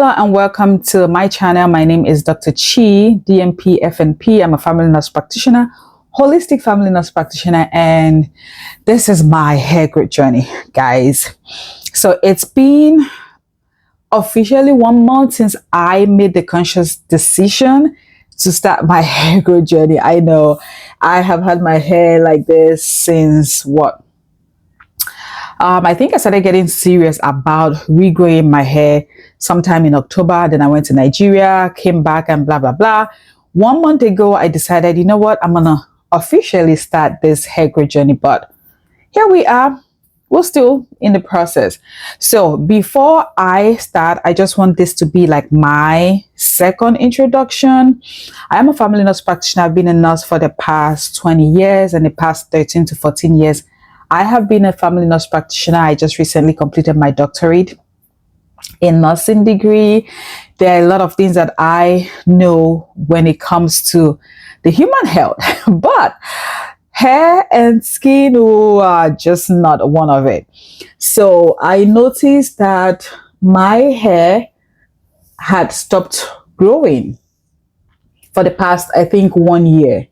Hello and welcome to my channel. My name is Dr. Chi, DMP, FNP. I'm a family nurse practitioner, holistic family nurse practitioner, and this is my hair growth journey, guys. So it's been officially 1 month since I made the conscious decision to start my hair growth journey. I know I have had my hair like this since what? I think I started getting serious about regrowing my hair sometime in October. Then I went to Nigeria, came back and blah, blah, blah. 1 month ago, I decided, you know what, I'm going to officially start this hair growth journey. But here we are. We're still in the process. So before I start, I just want this to be like my second introduction. I am a family nurse practitioner. I've been a nurse for the past 20 years and the past 13 to 14 years. I have been a family nurse practitioner. I just recently completed my doctorate in nursing degree. There are a lot of things that I know when it comes to the human health, but hair and skin are just not one of it. So I noticed that my hair had stopped growing for the past, I think, 1 year.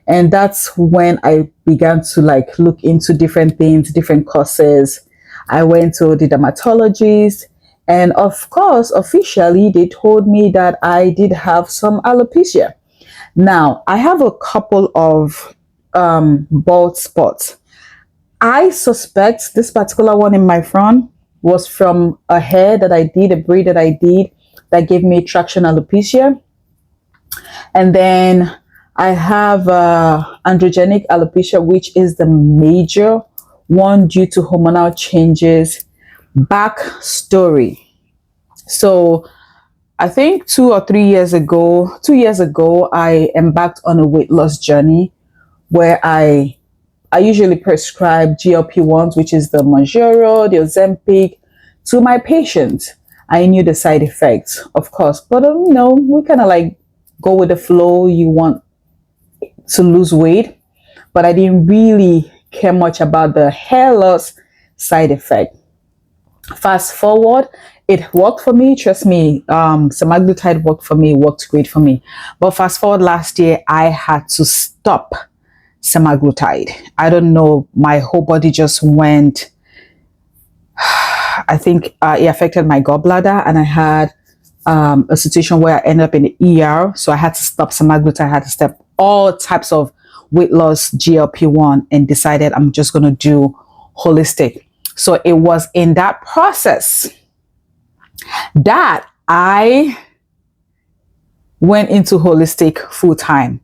And that's when I began to look into different things, different courses. I went to the dermatologist, and of course, officially, they told me that I did have some alopecia. Now, I have a couple of bald spots. I suspect this particular one in my front was from a hair that I did, a braid that I did that gave me traction alopecia. And then I have androgenic alopecia, which is the major one due to hormonal changes. Backstory. So I think 2 or 3 years ago, 2 years ago, I embarked on a weight loss journey where I usually prescribe GLP-1s, which is the Mounjaro, the Ozempic, to my patients. I knew the side effects, of course, but we kind of go with the flow. You want to lose weight, but I didn't really care much about the hair loss side effect. Fast forward, it worked for me. Trust me, semaglutide worked for me, worked great for me. But fast forward last year, I had to stop semaglutide. I don't know, my whole body just went, I think it affected my gallbladder, and I had a situation where I ended up in the ER. So I had to stop semaglutide. I had to stop all types of weight loss GLP-1 and decided I'm just going to do holistic. So it was in that process that I went into holistic full time.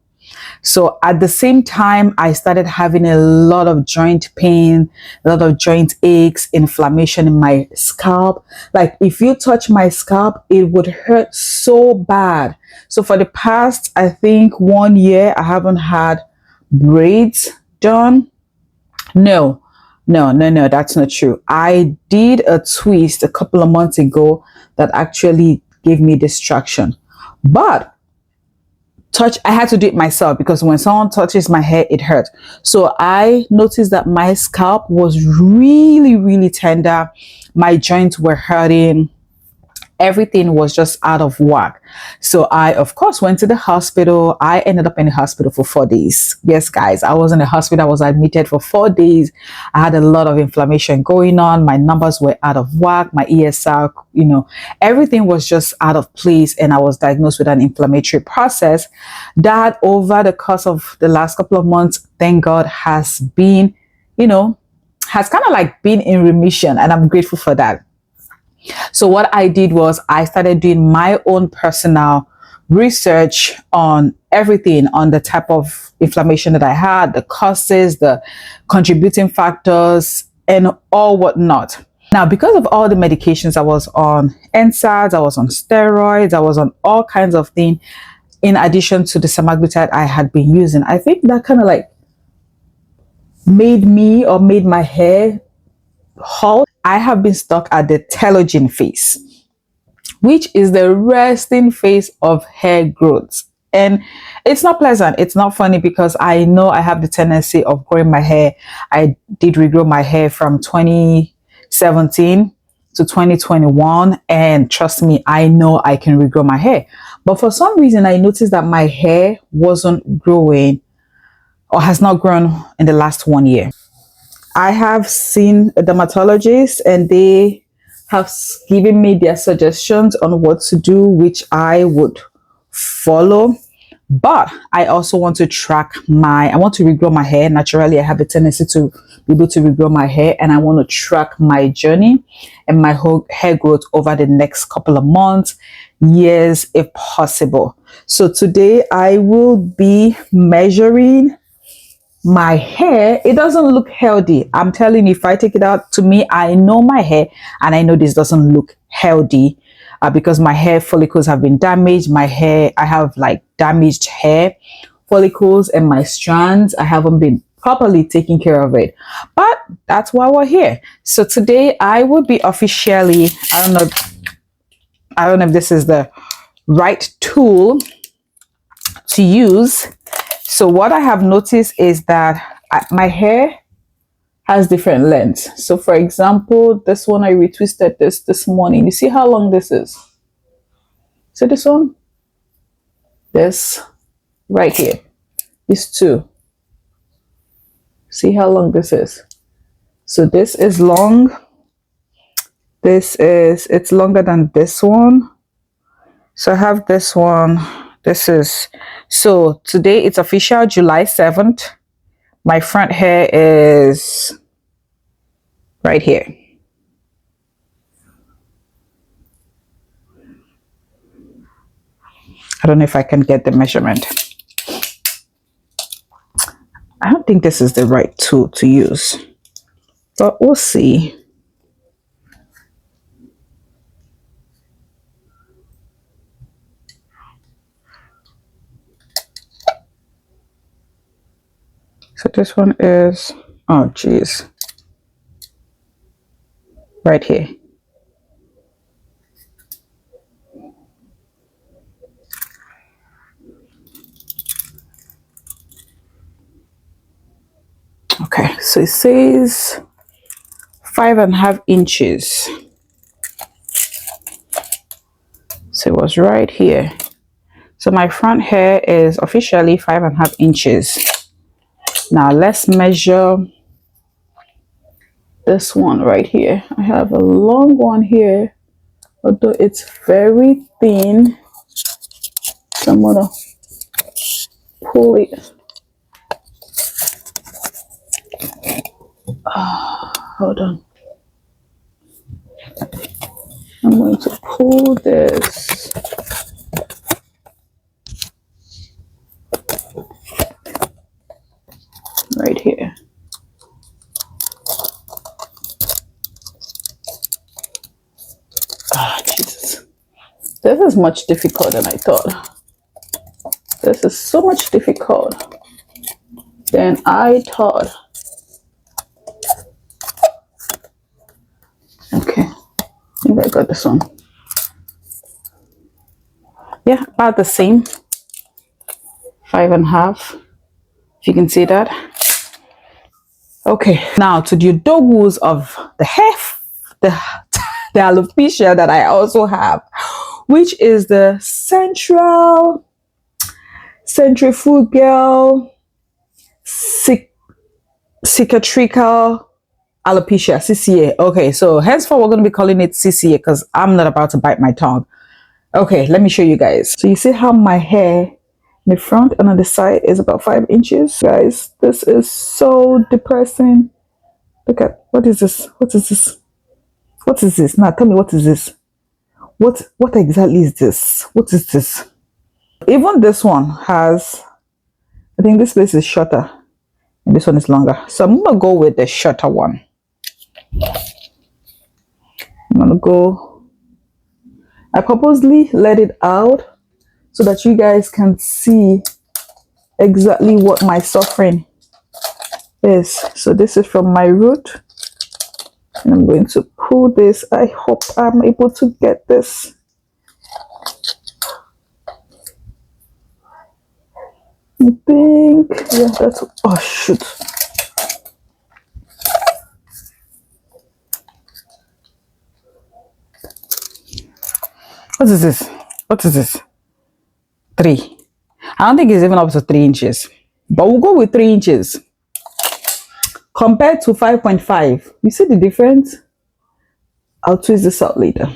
So at the same time, I started having a lot of joint pain, a lot of joint aches, inflammation in my scalp. Like if you touch my scalp, it would hurt so bad. So for the past, I think 1 year, I haven't had braids done. No, that's not true. I did a twist a couple of months ago that actually gave me distraction. But I had to do it myself because when someone touches my hair, it hurts. So I noticed that my scalp was really, really tender. My joints were hurting. Everything was just out of whack. So I, of course, went to the hospital. I ended up in the hospital for 4 days. Yes, guys, I was in the hospital. I was admitted for 4 days. I had a lot of inflammation going on. My numbers were out of whack. My ESR, everything was just out of place. And I was diagnosed with an inflammatory process that over the course of the last couple of months, thank God, has been, has kind of been in remission. And I'm grateful for that. So what I did was I started doing my own personal research on everything, on the type of inflammation that I had, the causes, the contributing factors, and all whatnot. Now, because of all the medications I was on, NSAIDs, I was on steroids, I was on all kinds of things, in addition to the semaglutide I had been using, I think that kind of made my hair halt. I have been stuck at the telogen phase, which is the resting phase of hair growth. And it's not pleasant. It's not funny because I know I have the tendency of growing my hair. I did regrow my hair from 2017 to 2021, and trust me, I know I can regrow my hair. But for some reason, I noticed that my hair wasn't growing or has not grown in the last 1 year. I have seen a dermatologist and they have given me their suggestions on what to do, which I would follow. But I also want to I want to regrow my hair. Naturally, I have a tendency to be able to regrow my hair, and I want to track my journey and my whole hair growth over the next couple of months, years, if possible. So today I will be measuring my hair. It doesn't look healthy. I'm telling you, if I take it out, to me, I know my hair and I know this doesn't look healthy. Because my hair follicles have been damaged. I have like damaged hair follicles, and my strands, I haven't been properly taking care of it. But that's why we're here. So today I will be officially, I don't know if this is the right tool to use. So what I have noticed is that my hair has different lengths. So for example, this one, I retwisted this morning. You see how long this is? So this one, this right here, these two. See how long this is? So this is long. It's longer than this one. So I have this one. So today it's official, July 7th. My front hair is right here. I don't know if I can get the measurement. I don't think this is the right tool to use, but we'll see. So this one is, oh geez, right here. Okay, so it says 5.5 inches. So it was right here. So my front hair is officially 5.5 inches. Now let's measure this one right here. I have a long one here, although it's very thin. So I'm gonna pull it. Hold on. I'm going to pull this. Right here. Ah, Jesus. This is much difficult than I thought. This is so much difficult than I thought. Okay, I think I got this one. Yeah, about the same. 5.5. If you can see that. Okay, now to the dogs of the hair, the alopecia that I also have, which is the centrifugal cicatricial alopecia, CCA. Okay, so henceforth we're going to be calling it CCA because I'm not about to bite my tongue. Okay, let me show you guys. So you see how my hair in the front and on the side is about 5 inches? Guys, this is so depressing. Look at, what is this? What is this? What is this? Now tell me, what is this? What exactly is this? What is this? Even this one has, I think this place is shorter and this one is longer. So I'm gonna go with the shorter one. I'm gonna go, I purposely let it out so that you guys can see exactly what my suffering is. So this is from my root, and I'm going to pull this. I hope I'm able to get this. I think, yeah, that's, oh shoot. What is this? What is this? 3. I don't think it's even up to 3 inches, but we'll go with 3 inches compared to 5.5. You see the difference? I'll twist this out later.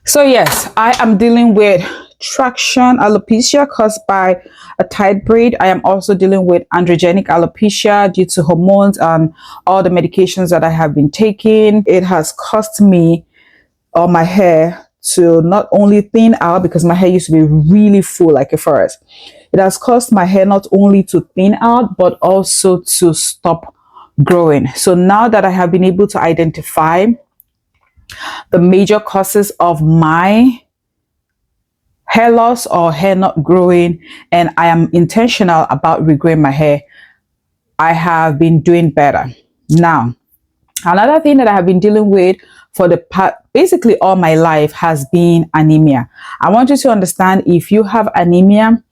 So yes, I am dealing with traction alopecia caused by a tight braid. I am also dealing with androgenic alopecia due to hormones and all the medications that I have been taking. It has caused me or my hair to not only thin out, because my hair used to be really full like a forest. It has caused my hair not only to thin out, but also to stop growing. So now that I have been able to identify the major causes of my hair loss or hair not growing, and I am intentional about regrowing my hair, I have been doing better. Now, another thing that I have been dealing with for the basically all my life has been anemia. I want you to understand, if you have anemia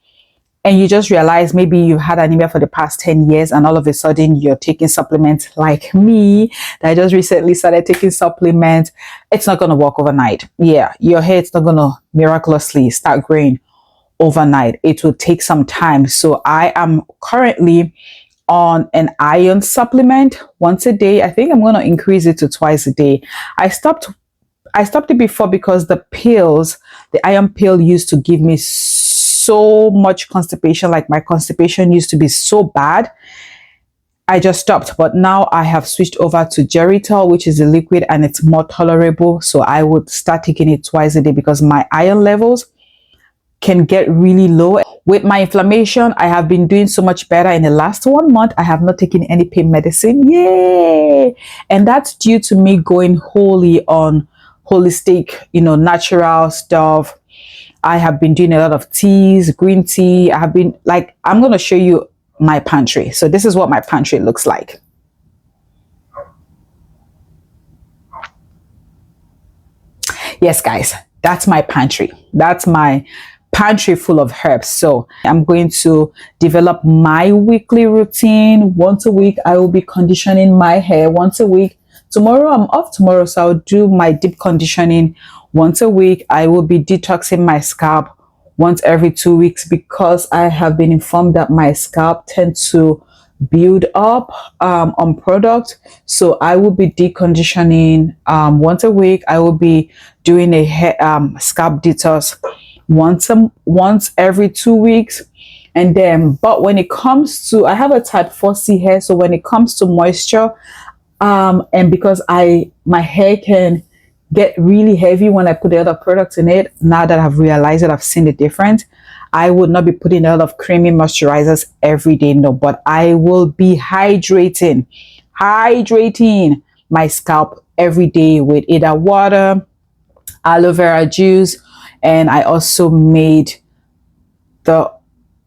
and you just realize maybe you had anemia for the past 10 years and all of a sudden you're taking supplements like me, that I just recently started taking supplements, it's not going to work overnight. Yeah, your hair is not going to miraculously start growing overnight. It will take some time. So I am currently on an iron supplement once a day. I think I'm going to increase it to twice a day. I stopped it before because the pills, the iron pill, used to give me so much constipation. Like, my constipation used to be so bad. I just stopped, but now I have switched over to Geritol, which is a liquid, and it's more tolerable. So I would start taking it twice a day because my iron levels can get really low. With my inflammation, I have been doing so much better. In the last 1 month, I have not taken any pain medicine. Yay! And that's due to me going wholly on holistic, natural stuff. I have been doing a lot of teas, green tea. I have been I'm going to show you my pantry. So this is what my pantry looks like. Yes, guys, that's my pantry. That's my pantry full of herbs. So I'm going to develop my weekly routine. Once a week, I will be conditioning my hair once a week. Tomorrow, I'm off tomorrow, so I'll do my deep conditioning once a week. I will be detoxing my scalp once every 2 weeks, because I have been informed that my scalp tends to build up on product. So I will be deconditioning once a week. I will be doing a scalp detox once every 2 weeks. And then, but when it comes to, I have a type 4C hair, so when it comes to moisture, and because my hair can get really heavy when I put a lot of products in it, now that I've realized it, I've seen the difference. I would not be putting a lot of creamy moisturizers every day, no, but I will be hydrating my scalp every day with either water, aloe vera juice, and I also made the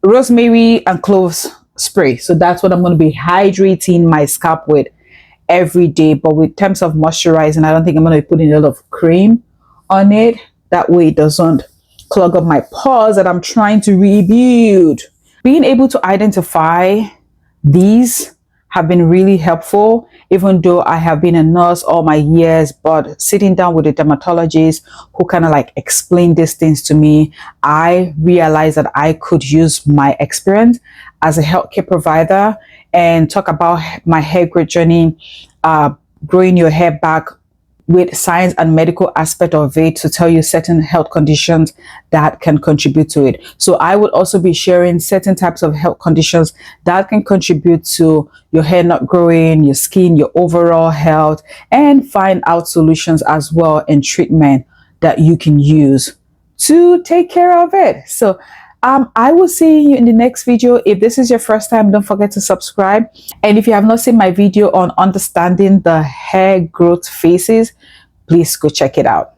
rosemary and cloves spray. So that's what I'm going to be hydrating my scalp with every day. But with terms of moisturizing, I don't think I'm going to be putting a lot of cream on it. That way it doesn't clog up my pores that I'm trying to rebuild. Being able to identify these have been really helpful, even though I have been a nurse all my years. But sitting down with a dermatologist who kind of explained these things to me, I realized that I could use my experience as a healthcare provider and talk about my hair growth journey, growing your hair back, with science and medical aspect of it, to tell you certain health conditions that can contribute to it. So I would also be sharing certain types of health conditions that can contribute to your hair not growing, your skin, your overall health, and find out solutions as well and treatment that you can use to take care of it. So I will see you in the next video. If this is your first time, don't forget to subscribe. And if you have not seen my video on understanding the hair growth phases, please go check it out.